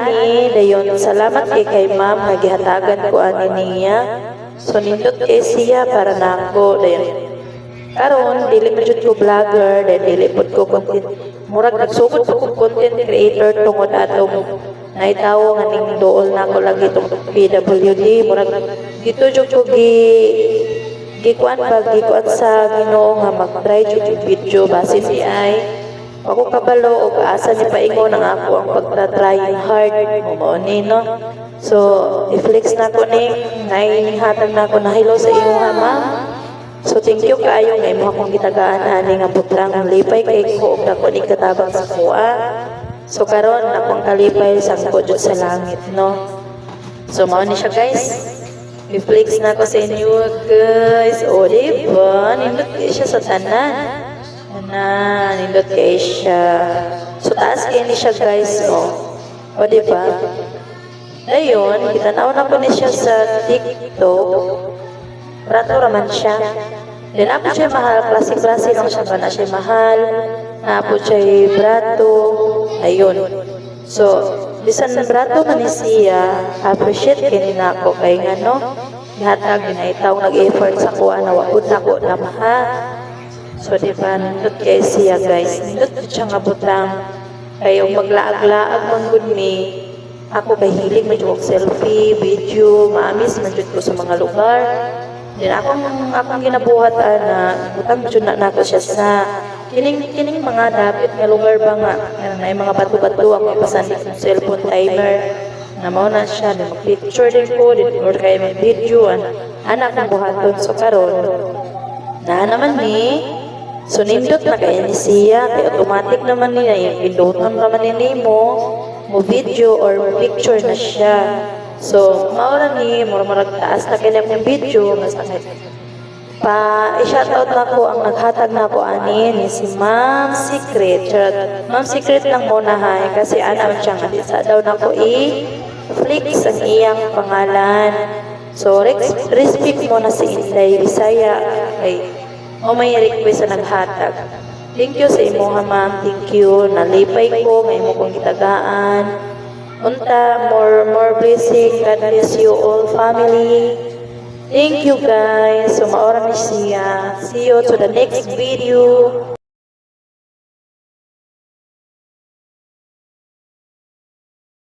ani dayon salamat kay ma'am nga gihatagan ko ani niya. So nindot kay siya para nako dayon. Karon dili pa jud ko vlogger, dili pud ko content. Murag nagsugod ko content creator tungod atong naitawo nga ning dool na ko lagi tong PWD. Murag dito jud ko gikuan sa Ginoo nga mag-try jud yung video base si ay ako kabalo og asa ni paingon ang ako ang pagta-trying hard mo ni no. So i-flex na ko ni naihatag na ko na hello sa imo ha ma'am. So thank you kaayo nga imo akong gitagaan ani nga butang lipay kay ko og dako ni katabang sa kuha. So karon akong kalipay sa jud sa langit no. So mao ni siya guys. I-flex na ko sa inyo guys. O diba? Nindot kayo siya sa tanan. Nindot kayo siya. So taas kayo ni siya guys. O diba? Ayun, kitanaw na po ni siya sa TikTok. Rato raman siya. Then apo siya mahal. Klase-klase lang siya ba na siya mahal. Apo siya brato. Ayun. So, bisan brato man ni siya, appreciate kini nako kay ngano gihatag ginaitaw nag-effort sa kuha na wapud nako na maha. So di ba nindot kay siya guys, nindot siya nga butang kayo maglaag-laag man gud mi. Ako kay hilig man og selfie, video, maamis man jud ko sa mga lugar. Din akong ginabuhat na butang jud na nako siya sa kining mga dapit nga lugar ba nga na mga bato-bato ako ipasanik ng cellphone timer na mao na siya na mag-picture din ko din or kaya mag-video anak ng buhaton. So karon na naman ni so nindot na kaya ni siya kaya automatic naman niya yung pindutan naman ni mo video or picture na siya. So maura ni murag taas na kaya yung video mas i-shoutout na ko ang naghatag na ko ani ni si Ma'am Secret. Ma'am Secret lang muna ha kasi ana man siya nga sa daw na ko i-flex ang iyang pangalan. So respect mo na si Inday Bisaya kay may request na naghatag. Thank you sa imo ha ma'am. Thank you. Nalipay ko nga imo kong gitagaan. Unta more blessing. God bless you all family. Thank you guys. So maora ni siya. See you to the next video.